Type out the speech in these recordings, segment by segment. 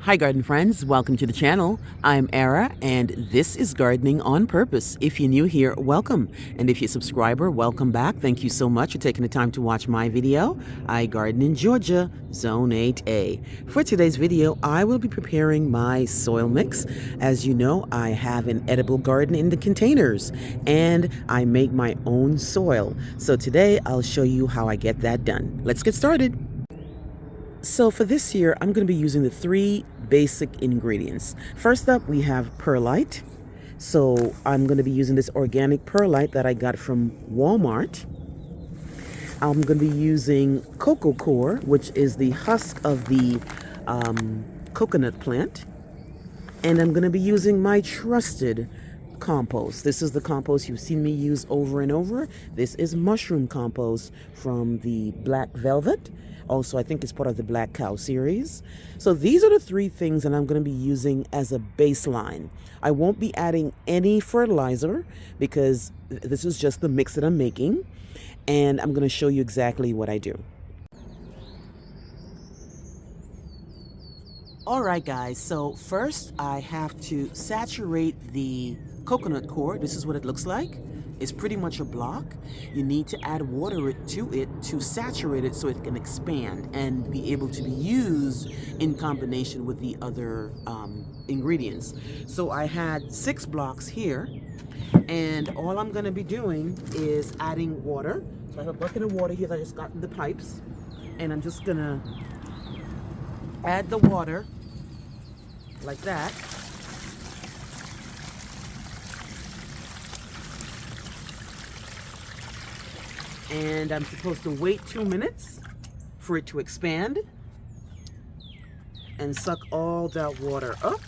Hi garden friends, welcome to the channel. I'm Era and this is Gardening on Purpose. If you're new here, welcome. And if you're a subscriber, welcome back. Thank you so much for taking the time to watch my video. I garden in Georgia, Zone 8A. For today's video, I will be preparing my soil mix. As you know, I have an edible garden in the containers and I make my own soil. So today I'll show you how I get that done. Let's get started. So for this year, I'm going to be using the three basic ingredients. First up, we have perlite. So I'm going to be using this organic perlite that I got from Walmart. I'm going to be using coco coir, which is the husk of the coconut plant. And I'm going to be using my trusted compost. This is the compost you've seen me use over and over. This is mushroom compost from the Black Velvet. Also, I think it's part of the Black Cow series. So these are the three things that I'm going to be using as a baseline. I won't be adding any fertilizer because this is just the mix that I'm making. And I'm going to show you exactly what I do. All right, guys. So first I have to saturate the coconut coir. This is what it looks like. It's pretty much a block. You need to add water to it to saturate it so it can expand and be able to be used in combination with the other ingredients. So I had 6 blocks here, and all I'm going to be doing is adding water. So I have a bucket of water here that I just got in the pipes, and I'm just going to add the water like that. And I'm supposed to wait 2 minutes for it to expand and suck all that water up.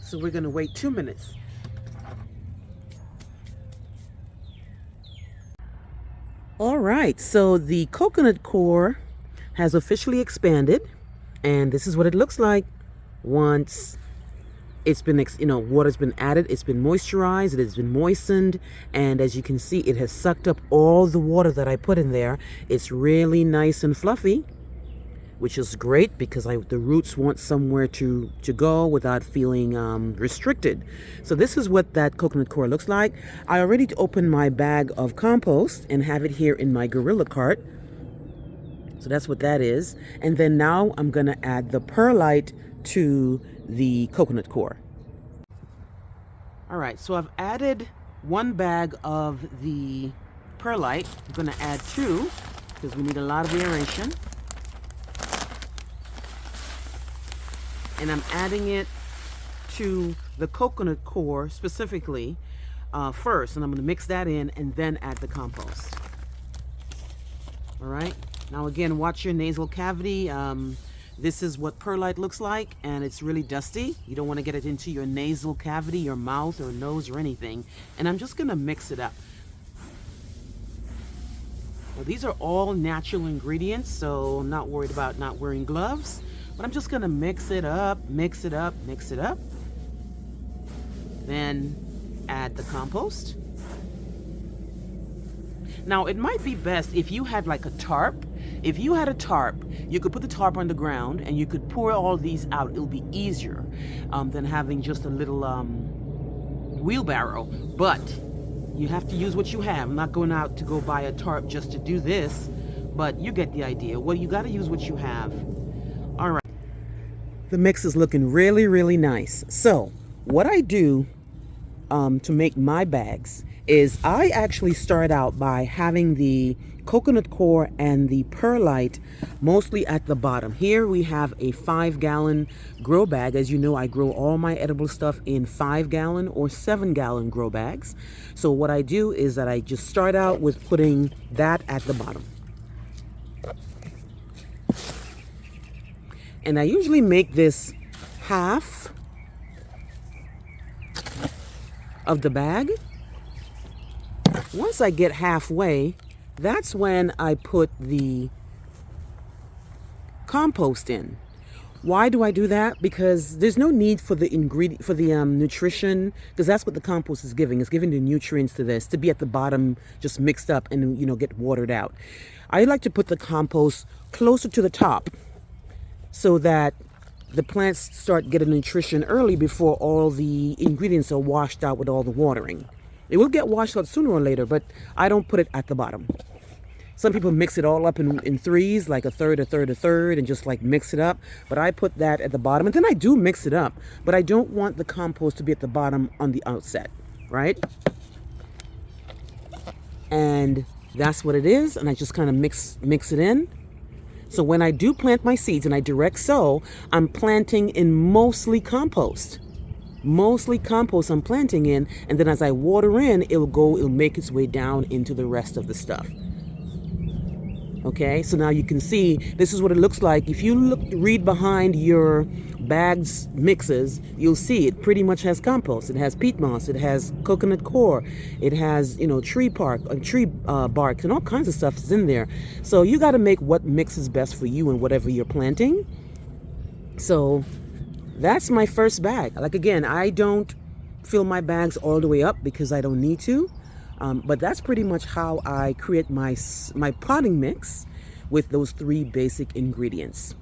So we're going to wait 2 minutes. All right, so the coconut coir has officially expanded, and this is what it looks like once it's been, water's been added, it's been moisturized, it has been moistened, and as you can see, it has sucked up all the water that I put in there. It's really nice and fluffy, which is great because the roots want somewhere to go without feeling restricted. So this is what that coconut coir looks like. I already opened my bag of compost and have it here in my gorilla cart. So that's what that is. And then now I'm going to add the perlite to the coconut coir. All right, so I've added 1 bag of the perlite. I'm going to add 2 because we need a lot of aeration. And I'm adding it to the coconut coir specifically first, and I'm going to mix that in and then add the compost. All right, now again, watch your nasal cavity. This is what perlite looks like, and it's really dusty. You don't want to get it into your nasal cavity, your mouth or nose or anything. And I'm just going to mix it up. Now, these are all natural ingredients, so I'm not worried about not wearing gloves. But I'm just going to mix it up, mix it up, mix it up. Then add the compost. Now, it might be best if you had like a tarp. If you had a tarp, you could put the tarp on the ground and you could pour all these out. It'll be easier than having just a little wheelbarrow. But you have to use what you have. I'm not going out to go buy a tarp just to do this, but you get the idea. Well, you got to use what you have. All right. The mix is looking really, really nice. So what I do to make my bags is I actually start out by having the coconut coir and the perlite mostly at the bottom. Here we have a 5-gallon grow bag. As you know, I grow all my edible stuff in 5-gallon or 7-gallon grow bags. So what I do is that I just start out with putting that at the bottom. And I usually make this half of the bag. Once I get halfway, that's when I put the compost in. Why do I do that? Because there's no need for the nutrition, because that's what the compost is giving. It's giving the nutrients to this to be at the bottom, just mixed up and get watered out. I like to put the compost closer to the top so that the plants start getting nutrition early before all the ingredients are washed out with all the watering. It will get washed out sooner or later, but I don't put it at the bottom. Some people mix it all up in threes, like a third, a third, a third, and just like mix it up. But I put that at the bottom, and then I do mix it up. But I don't want the compost to be at the bottom on the outset, right? And that's what it is, and I just kind of mix it in. So when I do plant my seeds and I direct sow, I'm planting in mostly compost. Mostly compost I'm planting in, and then as I water in, it'll make its way down into the rest of the stuff. Okay, so now you can see this is what it looks like. If you read behind your bags mixes, you'll see it pretty much has compost. It has peat moss, it has coconut coir, it has tree bark, and all kinds of stuff is in there. So you got to make what mix is best for you and whatever you're planting. So that's my first bag. Like again, I don't fill my bags all the way up because I don't need to. But that's pretty much how I create my potting mix with those 3 basic ingredients.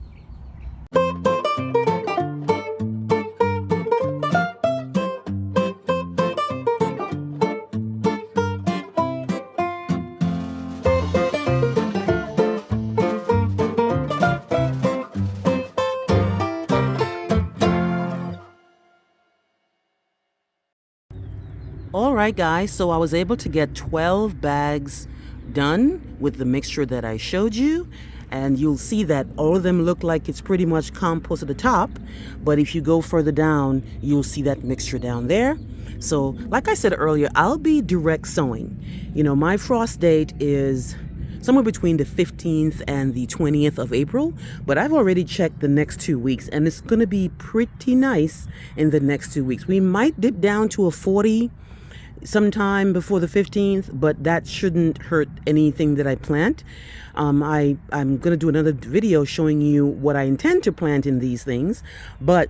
All right, guys, so I was able to get 12 bags done with the mixture that I showed you. And you'll see that all of them look like it's pretty much compost at the top. But if you go further down, you'll see that mixture down there. So like I said earlier, I'll be direct sowing. My frost date is somewhere between the 15th and the 20th of April, but I've already checked the next 2 weeks, and it's going to be pretty nice in the next 2 weeks. We might dip down to a 40 sometime before the 15th, but that shouldn't hurt anything that I plant. I'm going to do another video showing you what I intend to plant in these things, but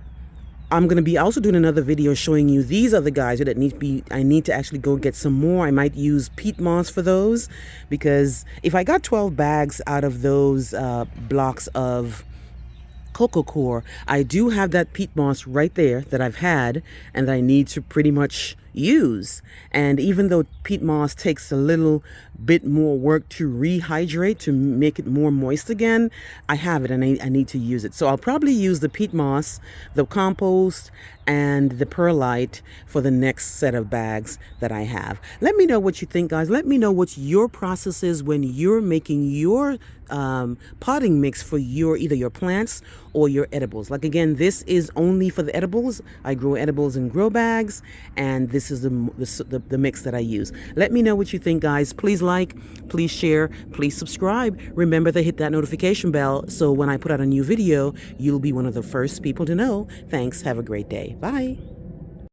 I'm going to be also doing another video showing you these other guys that I need to actually go get some more. I might use peat moss for those, because if I got 12 bags out of those blocks of coco coir, I do have that peat moss right there that I've had and that I need to pretty much use. And even though peat moss takes a little bit more work to rehydrate, to make it more moist again, I have it and I need to use it. So I'll probably use the peat moss, the compost, and the perlite for the next set of bags that I have. Let me know what you think, guys. Let me know what your process is when you're making your potting mix for either your plants or your edibles. Like again, this is only for the edibles. I grow edibles in grow bags, and this is the mix that I use. Let me know what you think, guys. Please like, please share, please subscribe. Remember to hit that notification bell so when I put out a new video, you'll be one of the first people to know. Thanks. Have a great day. Bye.